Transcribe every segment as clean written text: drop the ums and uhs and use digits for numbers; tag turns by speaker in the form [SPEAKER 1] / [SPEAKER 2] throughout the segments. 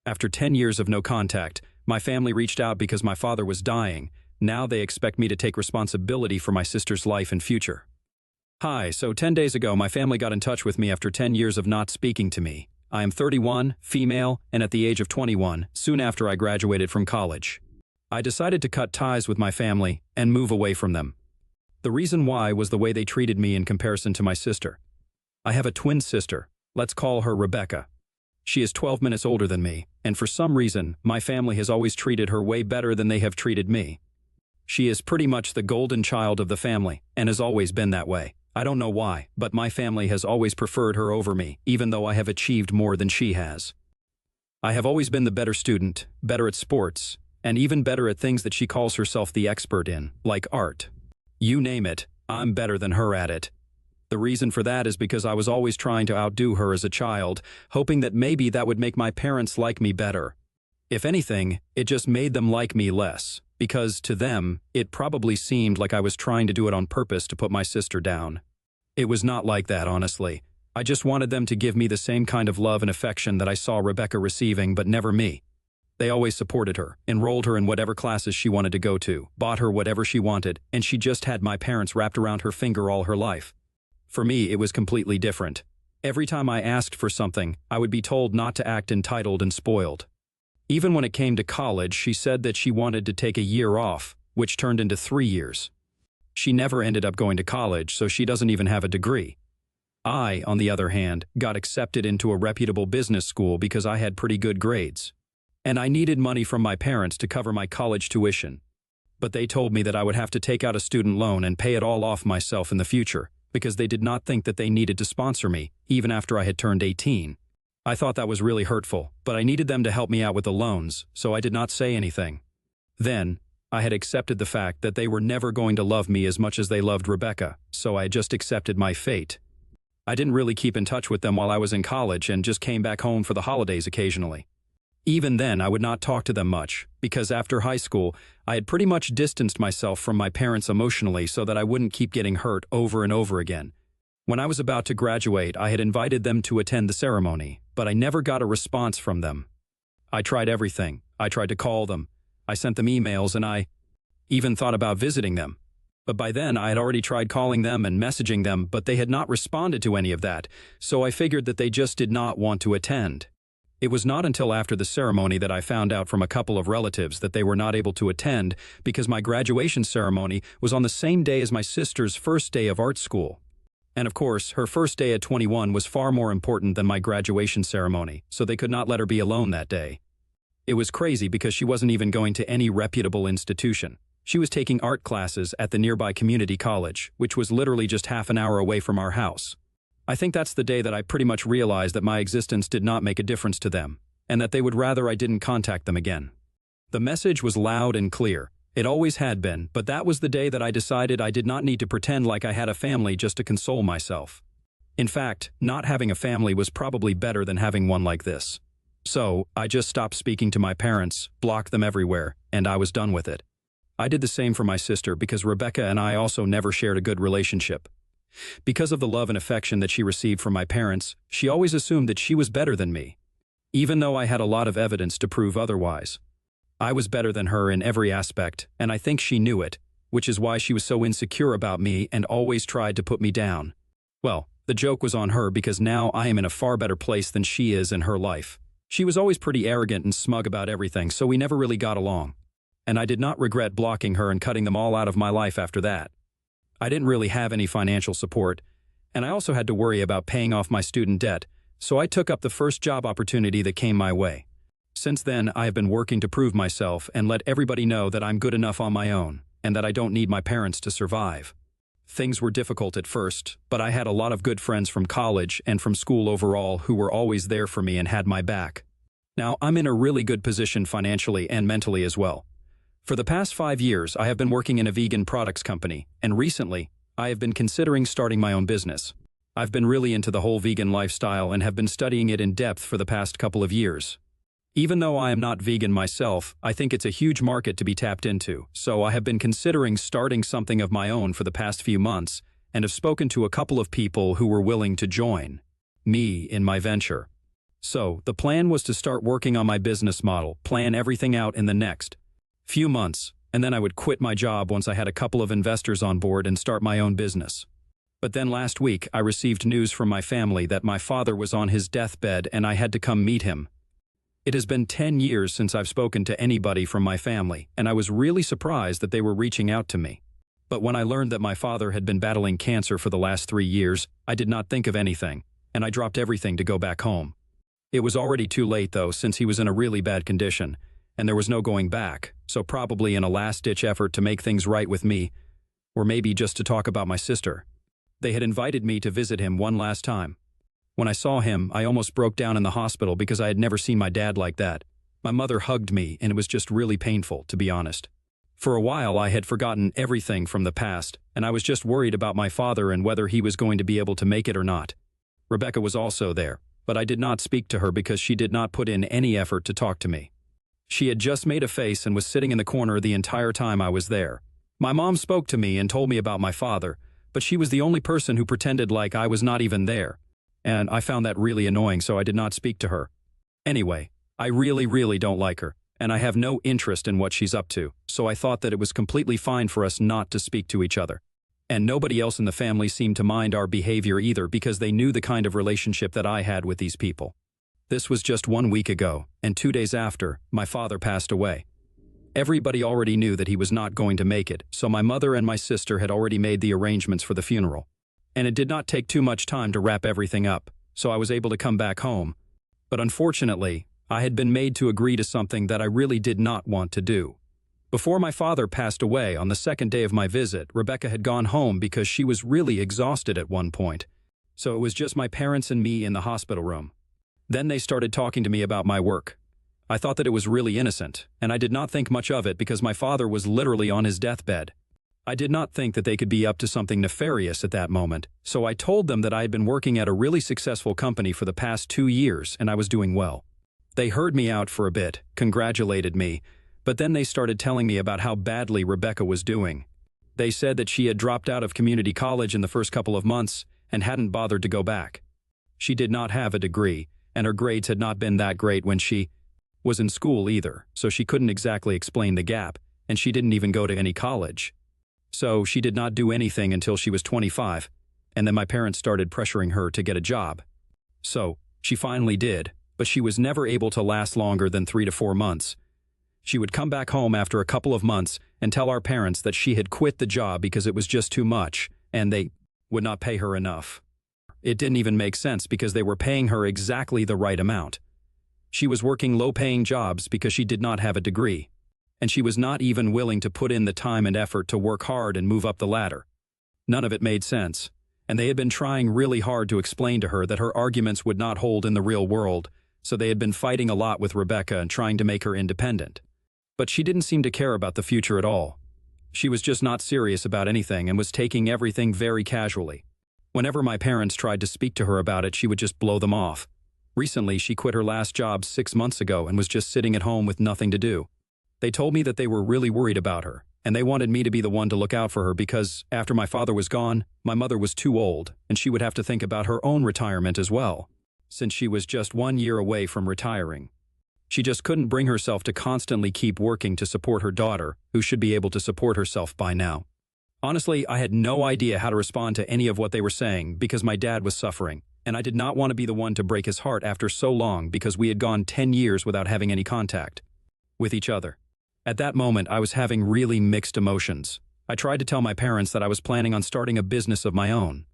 [SPEAKER 1] After 10 years of no contact, my family reached out because my father was dying. Now they expect me to take responsibility for my sister's life and future. Hi, so 10 days ago my family got in touch with me after 10 years of not speaking to me. I am 31, female, and at the age of 21, soon after I graduated from college. I decided to cut ties with my family and move away from them. The reason why was the way they treated me in comparison to my sister. I have a twin sister. Let's call her Rebecca. She is 12 minutes older than me, and for some reason, my family has always treated her way better than they have treated me. She is pretty much the golden child of the family, and has always been that way. I don't know why, but my family has always preferred her over me, even though I have achieved more than she has. I have always been the better student, better at sports, and even better at things that she calls herself the expert in, like art. You name it, I'm better than her at it. The reason for that is because I was always trying to outdo her as a child, hoping that maybe that would make my parents like me better. If anything, it just made them like me less, because to them, it probably seemed like I was trying to do it on purpose to put my sister down. It was not like that, honestly. I just wanted them to give me the same kind of love and affection that I saw Rebecca receiving, but never me. They always supported her, enrolled her in whatever classes she wanted to go to, bought her whatever she wanted, and she just had my parents wrapped around her finger all her life. For me, it was completely different. Every time I asked for something, I would be told not to act entitled and spoiled. Even when it came to college, she said that she wanted to take a year off, which turned into 3 years. She never ended up going to college, so she doesn't even have a degree. I, on the other hand, got accepted into a reputable business school because I had pretty good grades. And I needed money from my parents to cover my college tuition. But they told me that I would have to take out a student loan and pay it all off myself in the future, because they did not think that they needed to sponsor me, even after I had turned 18. I thought that was really hurtful, but I needed them to help me out with the loans, so I did not say anything. Then, I had accepted the fact that they were never going to love me as much as they loved Rebecca, so I just accepted my fate. I didn't really keep in touch with them while I was in college and just came back home for the holidays occasionally. Even then, I would not talk to them much, because after high school, I had pretty much distanced myself from my parents emotionally so that I wouldn't keep getting hurt over and over again. When I was about to graduate, I had invited them to attend the ceremony, but I never got a response from them. I tried everything. I tried to call them. I sent them emails, and I even thought about visiting them. But by then, I had already tried calling them and messaging them, but they had not responded to any of that, so I figured that they just did not want to attend. It was not until after the ceremony that I found out from a couple of relatives that they were not able to attend because my graduation ceremony was on the same day as my sister's first day of art school. And of course, her first day at 21 was far more important than my graduation ceremony, so they could not let her be alone that day. It was crazy because she wasn't even going to any reputable institution. She was taking art classes at the nearby community college, which was literally just half an hour away from our house. I think that's the day that I pretty much realized that my existence did not make a difference to them, and that they would rather I didn't contact them again. The message was loud and clear. It always had been, but that was the day that I decided I did not need to pretend like I had a family just to console myself. In fact, not having a family was probably better than having one like this. So, I just stopped speaking to my parents, blocked them everywhere, and I was done with it. I did the same for my sister because Rebecca and I also never shared a good relationship. Because of the love and affection that she received from my parents, she always assumed that she was better than me, even though I had a lot of evidence to prove otherwise. I was better than her in every aspect, and I think she knew it, which is why she was so insecure about me and always tried to put me down. Well, the joke was on her because now I am in a far better place than she is in her life. She was always pretty arrogant and smug about everything, so we never really got along. And I did not regret blocking her and cutting them all out of my life after that. I didn't really have any financial support, and I also had to worry about paying off my student debt, so I took up the first job opportunity that came my way. Since then, I have been working to prove myself and let everybody know that I'm good enough on my own, and that I don't need my parents to survive. Things were difficult at first, but I had a lot of good friends from college and from school overall who were always there for me and had my back. Now, I'm in a really good position financially and mentally as well. For the past 5 years, I have been working in a vegan products company, and recently, I have been considering starting my own business. I've been really into the whole vegan lifestyle and have been studying it in depth for the past couple of years. Even though I am not vegan myself, I think it's a huge market to be tapped into, so I have been considering starting something of my own for the past few months, and have spoken to a couple of people who were willing to join me in my venture. So, the plan was to start working on my business model, plan everything out in the next few months, and then I would quit my job once I had a couple of investors on board and start my own business. But then last week, I received news from my family that my father was on his deathbed and I had to come meet him. It has been 10 years since I've spoken to anybody from my family, and I was really surprised that they were reaching out to me. But when I learned that my father had been battling cancer for the last 3 years, I did not think of anything, and I dropped everything to go back home. It was already too late, though, since he was in a really bad condition, and there was no going back, so probably in a last-ditch effort to make things right with me, or maybe just to talk about my sister. They had invited me to visit him one last time. When I saw him, I almost broke down in the hospital because I had never seen my dad like that. My mother hugged me, and it was just really painful, to be honest. For a while, I had forgotten everything from the past, and I was just worried about my father and whether he was going to be able to make it or not. Rebecca was also there, but I did not speak to her because she did not put in any effort to talk to me. She had just made a face and was sitting in the corner the entire time I was there. My mom spoke to me and told me about my father, but she was the only person who pretended like I was not even there. And I found that really annoying, so I did not speak to her. Anyway, I really don't like her, and I have no interest in what she's up to, so I thought that it was completely fine for us not to speak to each other. And nobody else in the family seemed to mind our behavior either because they knew the kind of relationship that I had with these people. This was just 1 week ago, and 2 days after, my father passed away. Everybody already knew that he was not going to make it, so my mother and my sister had already made the arrangements for the funeral. And it did not take too much time to wrap everything up, so I was able to come back home. But unfortunately, I had been made to agree to something that I really did not want to do. Before my father passed away on the second day of my visit, Rebecca had gone home because she was really exhausted at one point. So it was just my parents and me in the hospital room. Then they started talking to me about my work. I thought that it was really innocent, and I did not think much of it because my father was literally on his deathbed. I did not think that they could be up to something nefarious at that moment, so I told them that I had been working at a really successful company for the past 2 years and I was doing well. They heard me out for a bit, congratulated me, but then they started telling me about how badly Rebecca was doing. They said that she had dropped out of community college in the first couple of months and hadn't bothered to go back. She did not have a degree, and her grades had not been that great when she was in school either, so she couldn't exactly explain the gap, and she didn't even go to any college. So she did not do anything until she was 25, and then my parents started pressuring her to get a job. So she finally did, but she was never able to last longer than 3 to 4 months. She would come back home after a couple of months and tell our parents that she had quit the job because it was just too much, and they would not pay her enough. It didn't even make sense because they were paying her exactly the right amount. She was working low-paying jobs because she did not have a degree, and she was not even willing to put in the time and effort to work hard and move up the ladder. None of it made sense, and they had been trying really hard to explain to her that her arguments would not hold in the real world, so they had been fighting a lot with Rebecca and trying to make her independent. But she didn't seem to care about the future at all. She was just not serious about anything and was taking everything very casually. Whenever my parents tried to speak to her about it, she would just blow them off. Recently, she quit her last job 6 months ago and was just sitting at home with nothing to do. They told me that they were really worried about her, and they wanted me to be the one to look out for her because, after my father was gone, my mother was too old, and she would have to think about her own retirement as well, since she was just 1 year away from retiring. She just couldn't bring herself to constantly keep working to support her daughter, who should be able to support herself by now. Honestly, I had no idea how to respond to any of what they were saying because my dad was suffering, and I did not want to be the one to break his heart after so long because we had gone 10 years without having any contact with each other. At that moment, I was having really mixed emotions. I tried to tell my parents that I was planning on starting a business of my own.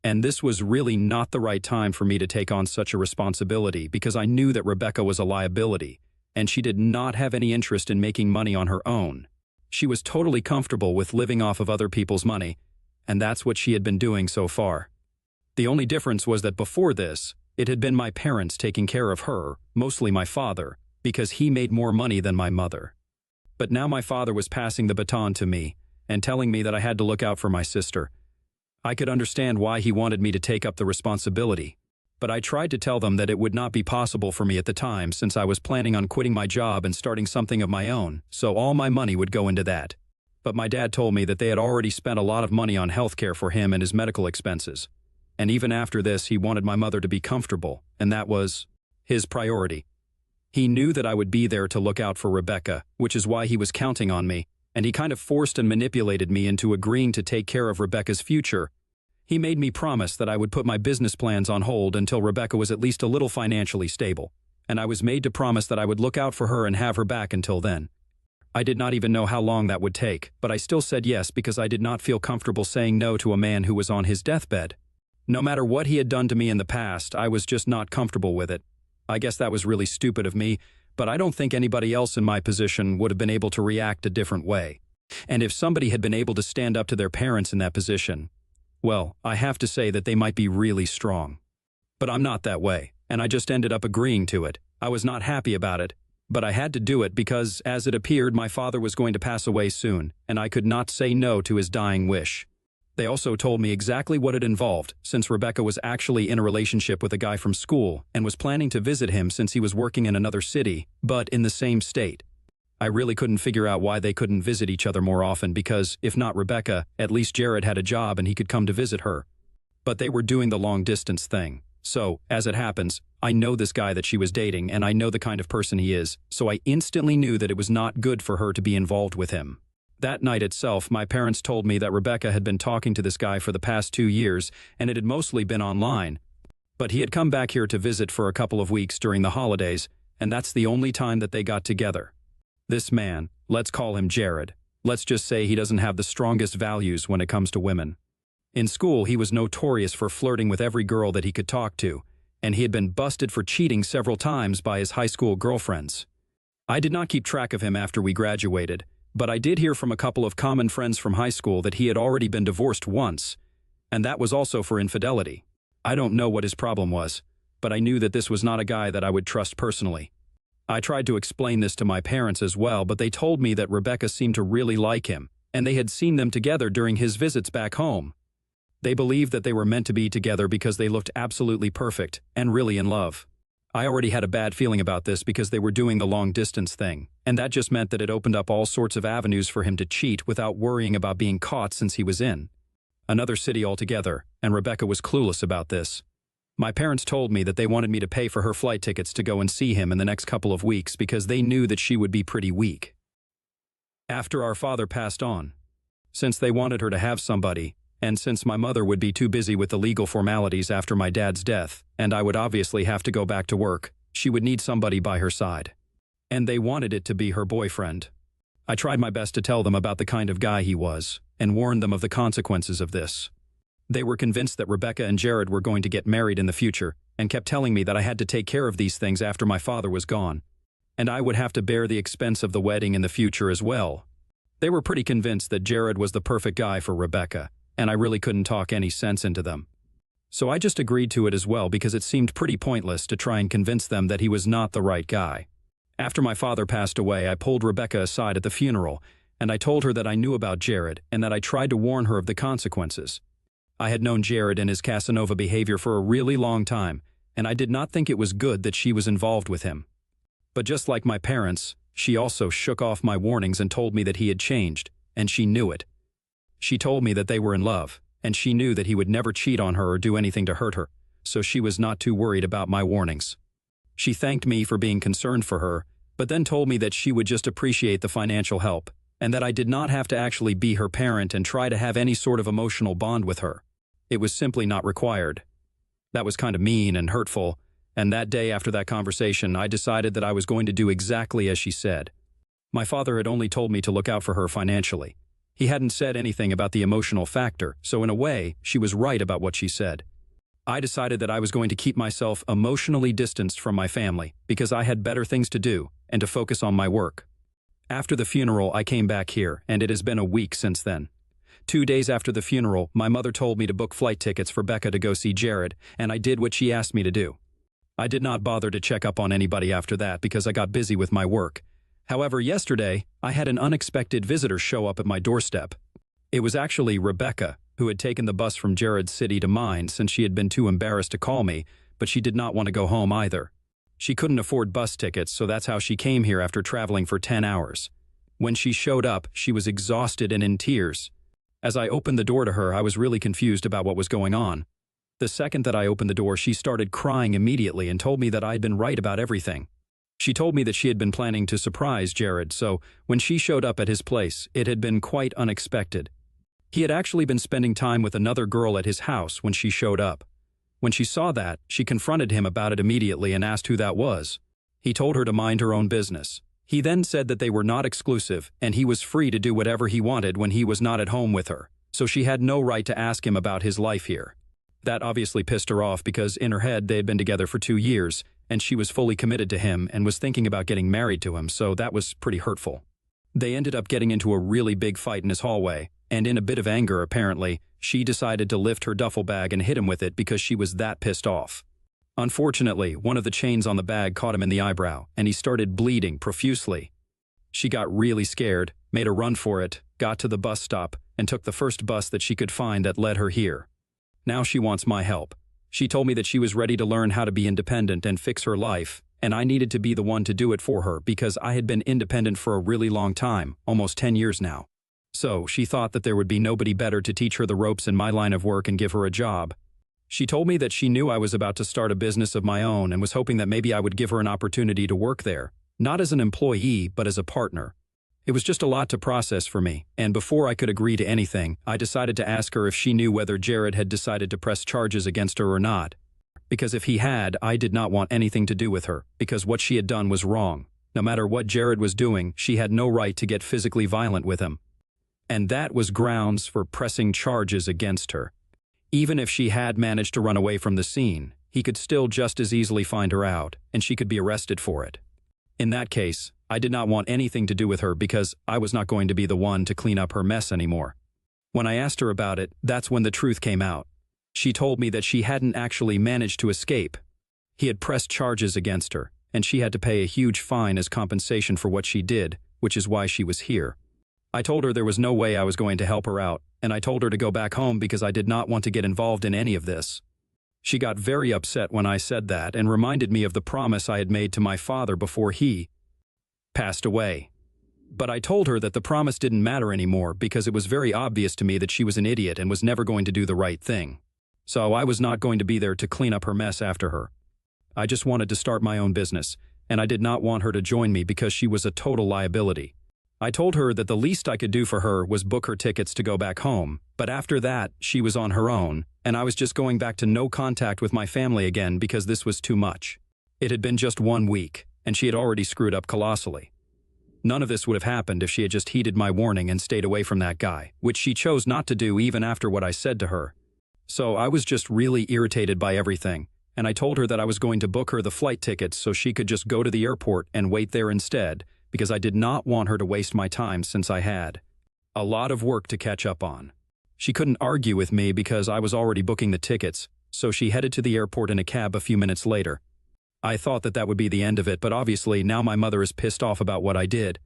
[SPEAKER 1] And this was really not the right time for me to take on such a responsibility because I knew that Rebecca was a liability, and she did not have any interest in making money on her own. She was totally comfortable with living off of other people's money, and that's what she had been doing so far. The only difference was that before this, it had been my parents taking care of her, mostly my father, because he made more money than my mother. But now my father was passing the baton to me and telling me that I had to look out for my sister. I could understand why he wanted me to take up the responsibility, but I tried to tell them that it would not be possible for me at the time since I was planning on quitting my job and starting something of my own, so all my money would go into that. But my dad told me that they had already spent a lot of money on healthcare for him and his medical expenses. And even after this, he wanted my mother to be comfortable, and that was his priority. He knew that I would be there to look out for Rebecca, which is why he was counting on me, and he kind of forced and manipulated me into agreeing to take care of Rebecca's future. He made me promise that I would put my business plans on hold until Rebecca was at least a little financially stable, and I was made to promise that I would look out for her and have her back until then. I did not even know how long that would take, but I still said yes because I did not feel comfortable saying no to a man who was on his deathbed. No matter what he had done to me in the past, I was just not comfortable with it. I guess that was really stupid of me, but I don't think anybody else in my position would have been able to react a different way. And if somebody had been able to stand up to their parents in that position, well, I have to say that they might be really strong. But I'm not that way, and I just ended up agreeing to it. I was not happy about it, but I had to do it because, as it appeared, my father was going to pass away soon, and I could not say no to his dying wish. They also told me exactly what it involved, since Rebecca was actually in a relationship with a guy from school and was planning to visit him since he was working in another city, but in the same state. I really couldn't figure out why they couldn't visit each other more often because, if not Rebecca, at least Jared had a job and he could come to visit her. But they were doing the long-distance thing. So, as it happens, I know this guy that she was dating and I know the kind of person he is, so I instantly knew that it was not good for her to be involved with him. That night itself, my parents told me that Rebecca had been talking to this guy for the past 2 years and it had mostly been online. But he had come back here to visit for a couple of weeks during the holidays, and that's the only time that they got together. This man, let's call him Jared. Let's just say he doesn't have the strongest values when it comes to women. In school, he was notorious for flirting with every girl that he could talk to, and he had been busted for cheating several times by his high school girlfriends. I did not keep track of him after we graduated, but I did hear from a couple of common friends from high school that he had already been divorced once, and that was also for infidelity. I don't know what his problem was, but I knew that this was not a guy that I would trust personally. I tried to explain this to my parents as well, but they told me that Rebecca seemed to really like him, and they had seen them together during his visits back home. They believed that they were meant to be together because they looked absolutely perfect and really in love. I already had a bad feeling about this because they were doing the long-distance thing, and that just meant that it opened up all sorts of avenues for him to cheat without worrying about being caught since he was in another city altogether, and Rebecca was clueless about this. My parents told me that they wanted me to pay for her flight tickets to go and see him in the next couple of weeks because they knew that she would be pretty weak after our father passed on. Since they wanted her to have somebody, and since my mother would be too busy with the legal formalities after my dad's death, and I would obviously have to go back to work, she would need somebody by her side. And they wanted it to be her boyfriend. I tried my best to tell them about the kind of guy he was, and warned them of the consequences of this. They were convinced that Rebecca and Jared were going to get married in the future, and kept telling me that I had to take care of these things after my father was gone, and I would have to bear the expense of the wedding in the future as well. They were pretty convinced that Jared was the perfect guy for Rebecca, and I really couldn't talk any sense into them. So I just agreed to it as well because it seemed pretty pointless to try and convince them that he was not the right guy. After my father passed away, I pulled Rebecca aside at the funeral, and I told her that I knew about Jared and that I tried to warn her of the consequences. I had known Jared and his Casanova behavior for a really long time, and I did not think it was good that she was involved with him. But just like my parents, she also shook off my warnings and told me that he had changed, and she knew it. She told me that they were in love, and she knew that he would never cheat on her or do anything to hurt her, so she was not too worried about my warnings. She thanked me for being concerned for her, but then told me that she would just appreciate the financial help, and that I did not have to actually be her parent and try to have any sort of emotional bond with her. It was simply not required. That was kind of mean and hurtful, and that day after that conversation, I decided that I was going to do exactly as she said. My father had only told me to look out for her financially. He hadn't said anything about the emotional factor, so in a way, she was right about what she said. I decided that I was going to keep myself emotionally distanced from my family because I had better things to do and to focus on my work. After the funeral, I came back here, and it has been a week since then. 2 days after the funeral, my mother told me to book flight tickets for Becca to go see Jared, and I did what she asked me to do. I did not bother to check up on anybody after that because I got busy with my work. However, yesterday, I had an unexpected visitor show up at my doorstep. It was actually Rebecca, who had taken the bus from Jared's city to mine since she had been too embarrassed to call me, but she did not want to go home either. She couldn't afford bus tickets, so that's how she came here after traveling for 10 hours. When she showed up, she was exhausted and in tears. As I opened the door to her, I was really confused about what was going on. The second that I opened the door, she started crying immediately and told me that I'd been right about everything. She told me that she had been planning to surprise Jared, so when she showed up at his place, it had been quite unexpected. He had actually been spending time with another girl at his house when she showed up. When she saw that, she confronted him about it immediately and asked who that was. He told her to mind her own business. He then said that they were not exclusive and he was free to do whatever he wanted when he was not at home with her, so she had no right to ask him about his life here. That obviously pissed her off because in her head they had been together for 2 years and she was fully committed to him and was thinking about getting married to him, so that was pretty hurtful. They ended up getting into a really big fight in his hallway, and in a bit of anger apparently, she decided to lift her duffel bag and hit him with it because she was that pissed off. Unfortunately, one of the chains on the bag caught him in the eyebrow, and he started bleeding profusely. She got really scared, made a run for it, got to the bus stop, and took the first bus that she could find that led her here. Now she wants my help. She told me that she was ready to learn how to be independent and fix her life, and I needed to be the one to do it for her because I had been independent for a really long time, almost 10 years now. So she thought that there would be nobody better to teach her the ropes in my line of work and give her a job. She told me that she knew I was about to start a business of my own and was hoping that maybe I would give her an opportunity to work there, not as an employee, but as a partner. It was just a lot to process for me, and before I could agree to anything, I decided to ask her if she knew whether Jared had decided to press charges against her or not. Because if he had, I did not want anything to do with her, because what she had done was wrong. No matter what Jared was doing, she had no right to get physically violent with him. And that was grounds for pressing charges against her. Even if she had managed to run away from the scene, he could still just as easily find her out, and she could be arrested for it. In that case, I did not want anything to do with her because I was not going to be the one to clean up her mess anymore. When I asked her about it, that's when the truth came out. She told me that she hadn't actually managed to escape. He had pressed charges against her, and she had to pay a huge fine as compensation for what she did, which is why she was here. I told her there was no way I was going to help her out, and I told her to go back home because I did not want to get involved in any of this. She got very upset when I said that and reminded me of the promise I had made to my father before he passed away. But I told her that the promise didn't matter anymore because it was very obvious to me that she was an idiot and was never going to do the right thing. So I was not going to be there to clean up her mess after her. I just wanted to start my own business, and I did not want her to join me because she was a total liability. I told her that the least I could do for her was book her tickets to go back home, but after that, she was on her own, and I was just going back to no contact with my family again because this was too much. It had been just 1 week, and she had already screwed up colossally. None of this would have happened if she had just heeded my warning and stayed away from that guy, which she chose not to do even after what I said to her. So I was just really irritated by everything, and I told her that I was going to book her the flight tickets so she could just go to the airport and wait there instead, because I did not want her to waste my time since I had a lot of work to catch up on. She couldn't argue with me because I was already booking the tickets, so she headed to the airport in a cab a few minutes later. I thought that that would be the end of it, but obviously now my mother is pissed off about what I did.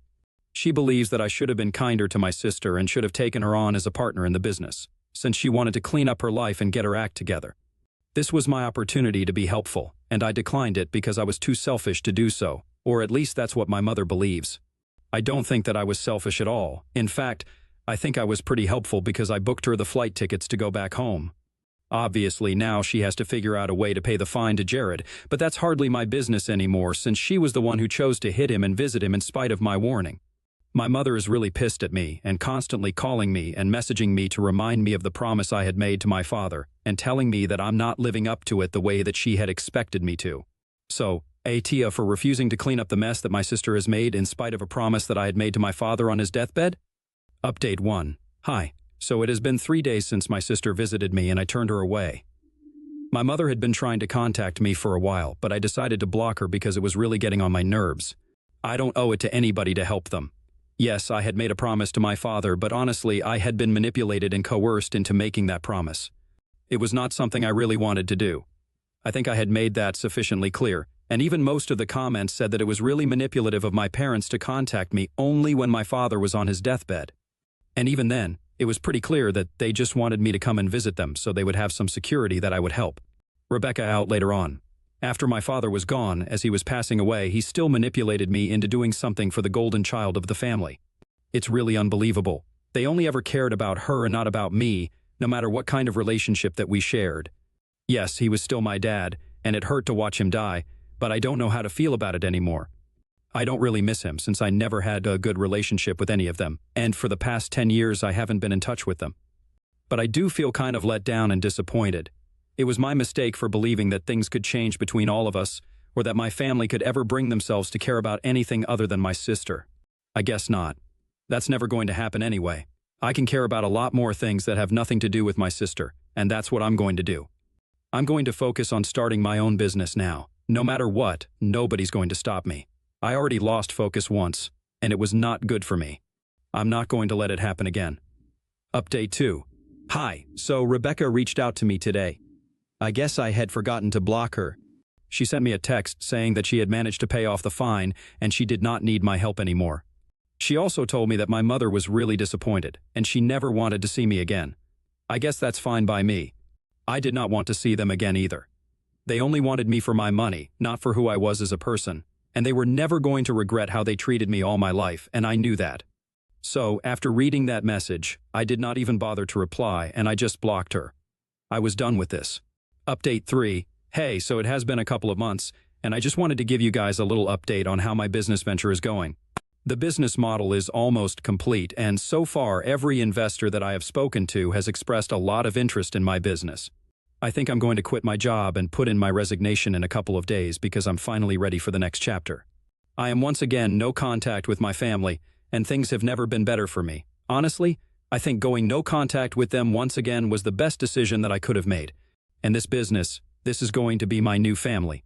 [SPEAKER 1] She believes that I should have been kinder to my sister and should have taken her on as a partner in the business, since she wanted to clean up her life and get her act together. This was my opportunity to be helpful, and I declined it because I was too selfish to do so, or at least that's what my mother believes. I don't think that I was selfish at all. In fact, I think I was pretty helpful because I booked her the flight tickets to go back home. Obviously, now she has to figure out a way to pay the fine to Jared, but that's hardly my business anymore since she was the one who chose to hit him and visit him in spite of my warning. My mother is really pissed at me and constantly calling me and messaging me to remind me of the promise I had made to my father and telling me that I'm not living up to it the way that she had expected me to. So, Tia for refusing to clean up the mess that my sister has made in spite of a promise that I had made to my father on his deathbed? Update 1. Hi. So it has been 3 days since my sister visited me and I turned her away. My mother had been trying to contact me for a while, but I decided to block her because it was really getting on my nerves. I don't owe it to anybody to help them. Yes, I had made a promise to my father, but honestly, I had been manipulated and coerced into making that promise. It was not something I really wanted to do. I think I had made that sufficiently clear, and even most of the comments said that it was really manipulative of my parents to contact me only when my father was on his deathbed. And even then, it was pretty clear that they just wanted me to come and visit them so they would have some security that I would help. Rebecca out later on. After my father was gone, as he was passing away, he still manipulated me into doing something for the golden child of the family. It's really unbelievable. They only ever cared about her and not about me, no matter what kind of relationship that we shared. Yes, he was still my dad, and it hurt to watch him die, but I don't know how to feel about it anymore. I don't really miss him since I never had a good relationship with any of them, and for the past 10 years I haven't been in touch with them. But I do feel kind of let down and disappointed. It was my mistake for believing that things could change between all of us, or that my family could ever bring themselves to care about anything other than my sister. I guess not. That's never going to happen anyway. I can care about a lot more things that have nothing to do with my sister, and that's what I'm going to do. I'm going to focus on starting my own business now. No matter what, nobody's going to stop me. I already lost focus once, and it was not good for me. I'm not going to let it happen again. Update 2. Hi, so Rebecca reached out to me today. I guess I had forgotten to block her. She sent me a text saying that she had managed to pay off the fine and she did not need my help anymore. She also told me that my mother was really disappointed and she never wanted to see me again. I guess that's fine by me. I did not want to see them again either. They only wanted me for my money, not for who I was as a person, and they were never going to regret how they treated me all my life, and I knew that. So, after reading that message, I did not even bother to reply and I just blocked her. I was done with this. Update 3. Hey, so it has been a couple of months, and I just wanted to give you guys a little update on how my business venture is going. The business model is almost complete, and so far every investor that I have spoken to has expressed a lot of interest in my business. I think I'm going to quit my job and put in my resignation in a couple of days because I'm finally ready for the next chapter. I am once again no contact with my family, and things have never been better for me. Honestly, I think going no contact with them once again was the best decision that I could have made. And this business, this is going to be my new family.